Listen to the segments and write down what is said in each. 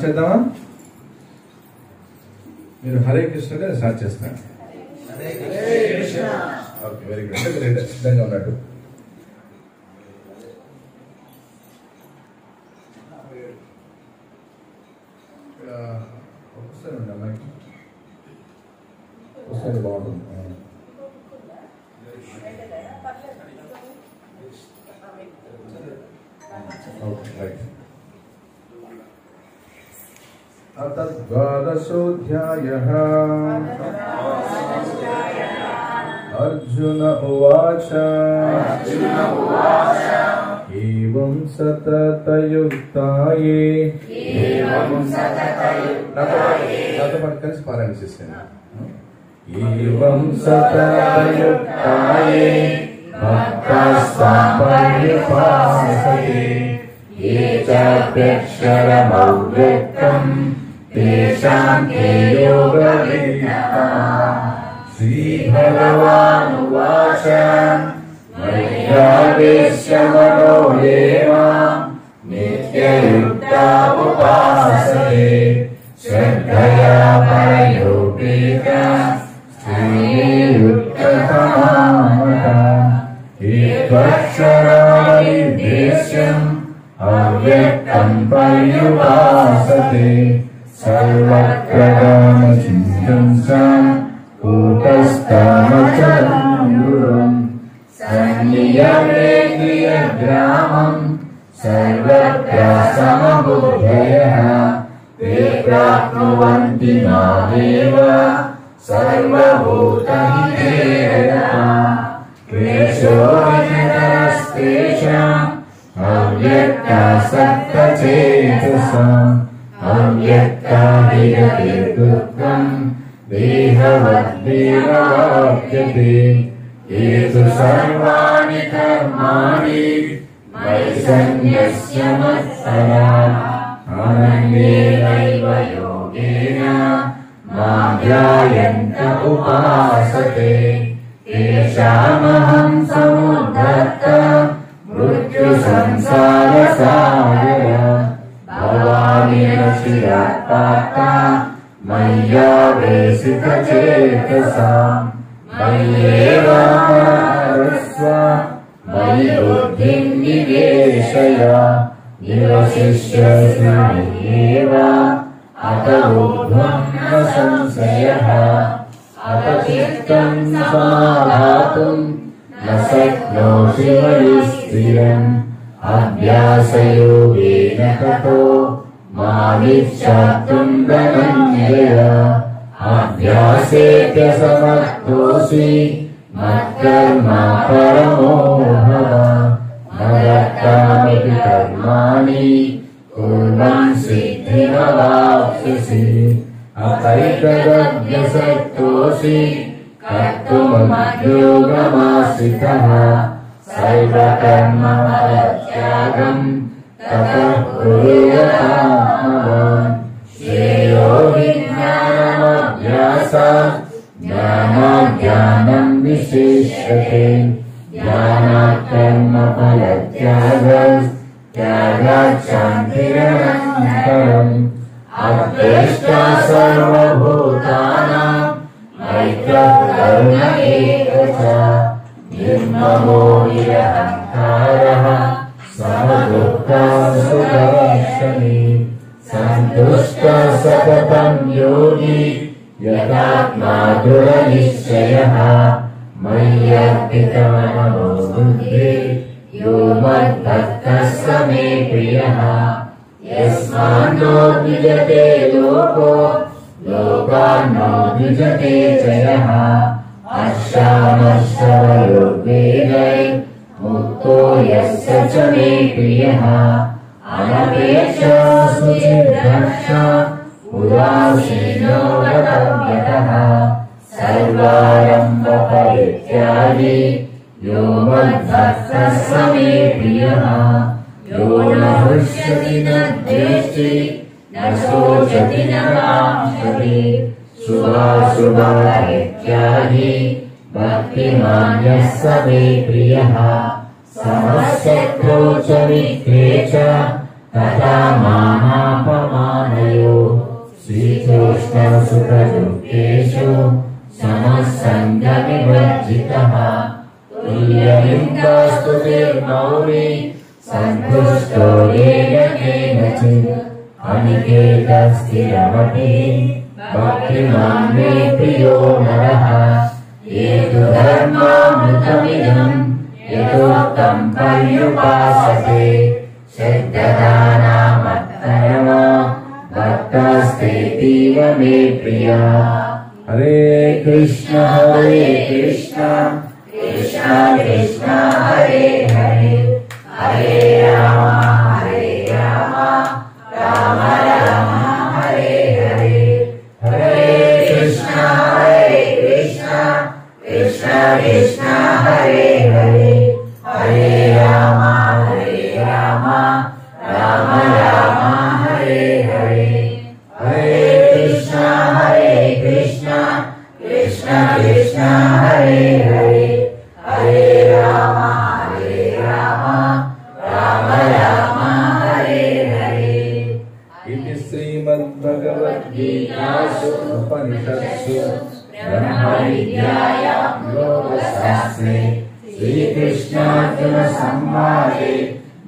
చేద్దామా? మీరు హరే కృష్ణ స్టార్ట్ చేస్తాను. Okay, very good. అంటే మీరు సిద్ధంగా ఉన్నట్టు. ఒకసారి ఉండి అమ్మాయికి ఒకసారి బాగుంటుంది. Okay, right. द्वादशोऽध्यायः। अर्जुन उवाच एवं सततयुक्ताये नातो కలిసి పారాయణ చేస్తాను. एवं सततयुक्ताये भक्तास्त्वां ये चाप्यक्षरमव्यक्तम् तेषां के योगविद्याः। श्रीभगवानुवाच मय्यावेश्य मनो ये मां नित्ययुक्ता उपासते श्रद्धया परयोपेता श्रीयुक्ततमामता एकक्षरादिदेश्यम् अव्यक्तं पर्युपासते सर्वप्रकामचिन्तं कूटस्थमचलं गुरुं सन्नियमेन्द्रियग्रामं सर्वत्र समबुद्धयः ते प्राप्नुवन्ति मामेव सर्वभूतहिते रताः। क्लेशोऽधिकतरस्तेषाम् अव्यक्तासक्तचेतसाम् अव्यक्ताभिगतिर्दुःखम् देहवद्देवाप्यते। ये तु सर्वाणि कर्माणि मयि सन्न्यस्य मत्पराः अनन्येनैव योगेन मां ध्यायन्त उपासते तेषामहं समुद्धर्ता मृत्युसंसारसागरः भवामि न चिरात्पाता मय्यावेशितचेतसाम् मय्येव मनस्व मयि बुद्धिं निवेशय निवसिष्यसि मय्येव अत ऊर्ध्वं न संशयः। अत चित्तं समाधातुं न शक्नोषि मयि स्थिरम् अभ्यासयोगेन ततो मामिच्छाप्तुं धनञ्जय। अभ्यासेऽप्यसमर्थोऽसि मत्कर्मा परमो भव मदर्थामपि कर्माणि कुर्वन् सिद्धिमवाप्स्यसि। अतैतदभ्यसक्तोऽसि कर्तुमद्योगमाश्रितः सर्वकर्मफलत्यागं ततः कुरु यथात्मवान्। श्रेयो हि ज्ञानमभ्यासात् ज्ञानाज्ञानं विशिष्यते ज्ञानात् कर्मफलत्यागात् शान्तिरनन्तरम्। अद्वेष्टा सर्वभूतानां मैत्रः करुण एव च निर्ममो निरहङ्कारः समदुःखः सुदर्शनी सन्तुष्टः सततं योगी यथात्मा दृढनिश्चयः मय्यर्पितमनो बुद्धिः यो मद्भक्तः स मे प्रियः। यस्मान्नो द्विजते लोको लोकान्नो द्विजते च यः हर्षामर्षभयोद्वेगैर्मुक्तो यस्य च मे प्रियः। अनपेक्षः शुचिर्दक्षः उदासीनो गतव्यतः सर्वारम्भपरित्यागी यो मद्भक्तः स मे प्रियः। यो न हृष्यति न द्वेष्टि न शोचति न काङ्क्षति शुभाशुभपरित्यागी भक्तिमान् यः स मे प्रियः। समशक्तो च मित्रे च तथा मानापमानयोः दुष्टसुखदुःखेषु समः सङ्गविवर्जितः तुल्यनिन्दास्तुतिर्मौनी सन्तुष्टो येन केनचित् अनिकेतस्थिरमतिः भक्तिमान् मे प्रियो नरः ये तु धर्मामृतमिदं यथोक्तं पर्युपासते श्रद्धदानामत्तरमा भक्तास्तेतीव मे प्रिया। हरे कृष्ण कृष्ण कृष्ण हरे हरे हरे राम राम राम हरे हरे हरे कृष्ण कृष्ण कृष्ण हरे हरे हरे राम राम राम हरे हरे हरे कृष्ण कृष्ण कृष्ण हरे हरे हरे राम राम राम हरे हरे। इति श्रीमद्भगवद्गीतासु उपनिषत्सु ब्रह्मविद्यायां योगशास्त्रे श्रीकृष्णार्जुन संवादे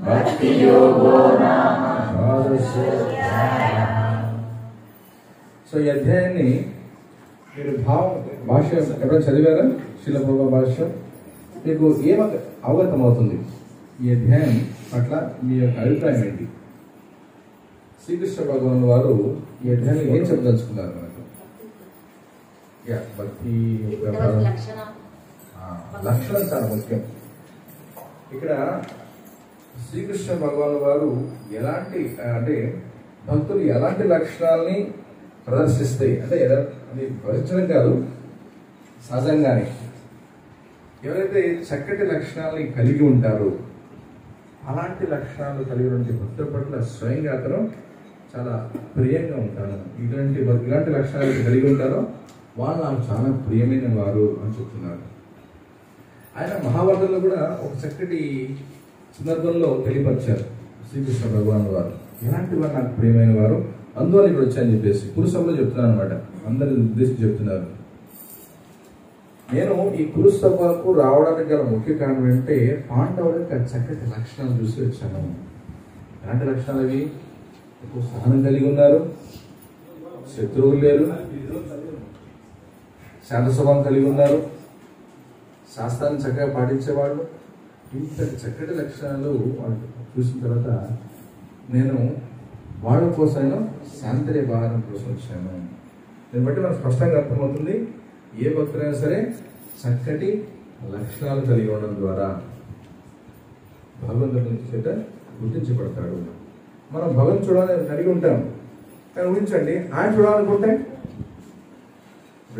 भक्तियोगो नाम द्वादशोऽध्यायः। సో ఈ అధ్యాయాన్ని మీరు భాష్యం ఎప్పుడైనా చదివారా? శీల ప్రభుపాద భాష్యం మీకు అవగతం అవుతుంది. ఈ అధ్యాయం పట్ల మీ యొక్క అభిప్రాయం ఏంటి? శ్రీకృష్ణ భగవాన్ వారు ఈ అధ్యాయంలో ఏం చెప్పదలుచుకున్నారు మనకు? భక్తి లక్షణం చాలా ముఖ్యం. ఇక్కడ శ్రీకృష్ణ భగవాన్ వారు ఎలాంటి అంటే భక్తులు ఎలాంటి లక్షణాలని ప్రదర్శిస్తాయి అంటే అది ప్రదర్శనం కాదు, సహజంగానే ఎవరైతే చక్కటి లక్షణాలని కలిగి ఉంటారో అలాంటి లక్షణాలు కలిగినటువంటి భక్తుల పట్ల స్వయంగా అతను చాలా ప్రియంగా ఉంటాను. ఇలాంటి లక్షణాలు కలిగి ఉంటారో వాళ్ళు నాకు చాలా ప్రియమైన వారు అని చెప్తున్నారు. ఆయన మహాభారతంలో కూడా ఒక చక్కటి సందర్భంలో తెలియపరిచారు శ్రీకృష్ణ భగవాన్ వారు ఎలాంటి వారు నాకు ప్రియమైన వారు, అందువల్ల ఇక్కడ వచ్చాయని చెప్పేసి కురుసభలో చెప్తున్నారు అనమాట. అందరి ఉద్దేశించి చెప్తున్నారు. నేను ఈ కురుసభకు రావడానికి గల ముఖ్య కారణం ఏంటంటే పాండవుల యొక్క చక్కటి లక్షణాలు చూసి వచ్చాను. ఎలాంటి లక్షణాలు అవి? ఎక్కువ సహనం కలిగి ఉన్నారు, శత్రువులు లేరు, శాంత స్వభావం కలిగి ఉన్నారు, శాస్త్రాన్ని చక్కగా పాటించేవాళ్ళు. ఇంత చక్కటి లక్షణాలు వాళ్ళు చూసిన తర్వాత నేను వాళ్ళ కోసం శాంతర్య భావన కోసం వచ్చాను. దీన్ని బట్టి మనకు స్పష్టంగా అర్థమవుతుంది ఏ భక్తులైనా సరే చక్కటి లక్షణాలు కలిగి ఉండడం ద్వారా భగవంతుడి చేత గుర్తించబడతాడు. మనం భగవంతుడు చూడాలని కలిగి ఉంటాం, కానీ ఊహించండి ఆయన చూడాలనుకుంటే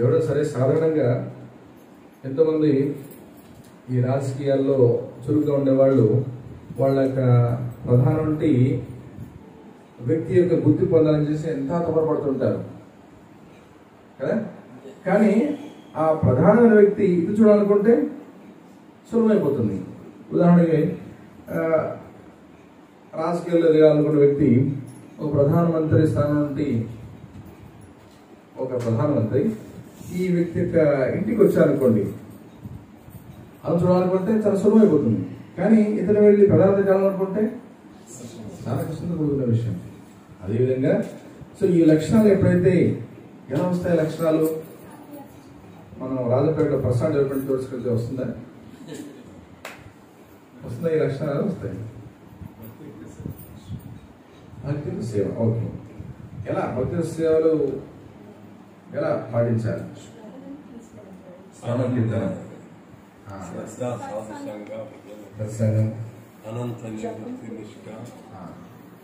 ఎవడో సరే సాధారణంగా ఎంతోమంది ఈ రాజకీయాల్లో చురుగ్గా ఉండేవాళ్ళు వాళ్ళ యొక్క ప్రధానమంత్రి వ్యక్తి యొక్క గుర్తు పొందాలని చేసి ఎంత తపరపడుతుంటారు కదా. కానీ ఆ ప్రధానమైన వ్యక్తి ఇది చూడాలనుకుంటే సులభమైపోతుంది. ఉదాహరణకి రాజకీయాల్లో ఎదగాలనుకున్న వ్యక్తి ఒక ప్రధానమంత్రి స్థానం నుండి ఒక ప్రధానమంత్రి ఈ వ్యక్తి యొక్క ఇంటికి వచ్చారనుకోండి, అది చూడాలనుకుంటే చాలా సులభమైపోతుంది. కానీ ఇతను వెళ్ళి ప్రధానమంత్రి కావాలనుకుంటే చాలా కష్టంతో కూడుకున్న విషయం. అదేవిధంగా సో ఈ లక్షణాలు ఎప్పుడైతే ఎలా వస్తాయి లక్షణాలు? మనం రాజపేటలో పర్సనల్ డెవలప్మెంట్ కోర్సుకెళ్తే వస్తుందా? ఈ లక్షణాలు వస్తాయి. భక్తి సేవ. ఓకే, ఎలా భక్తి సేవలు ఎలా పాటించాలి?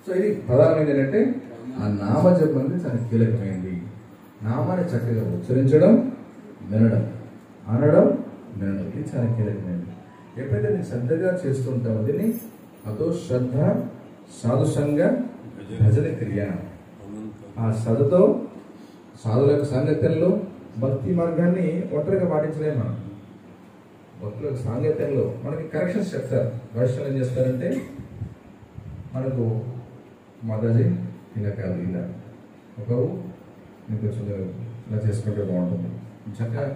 సో ఇది ప్రధానమైనది ఏంటంటే ఆ నామ జపం అనేది చాలా కీలకమైనది. నామాన్ని చక్కగా ఉచ్చరించడం, వినడం, అనడం, వినడం ఇది చాలా కీలకమైనది. ఎప్పుడైతే నేను శ్రద్ధగా చేస్తుంటామో దీన్ని అదో శ్రద్ధ సాధుసంగ భజన క్రియ. ఆ శ్రద్ధతో సాధుల యొక్క సాంగత్యంలో భక్తి మార్గాన్ని ఒంటరిగా పాటించలేము. మనం భక్తుల యొక్క సాంగత్యంలో మనకి కరెక్షన్స్ చెప్తారు. భాషలు ఏం చేస్తారంటే మనకు మాతాజీ ఇలా కాదు, ఇలా ఒకవు మీకు ఇలా చేసుకుంటే బాగుంటుంది చక్కగా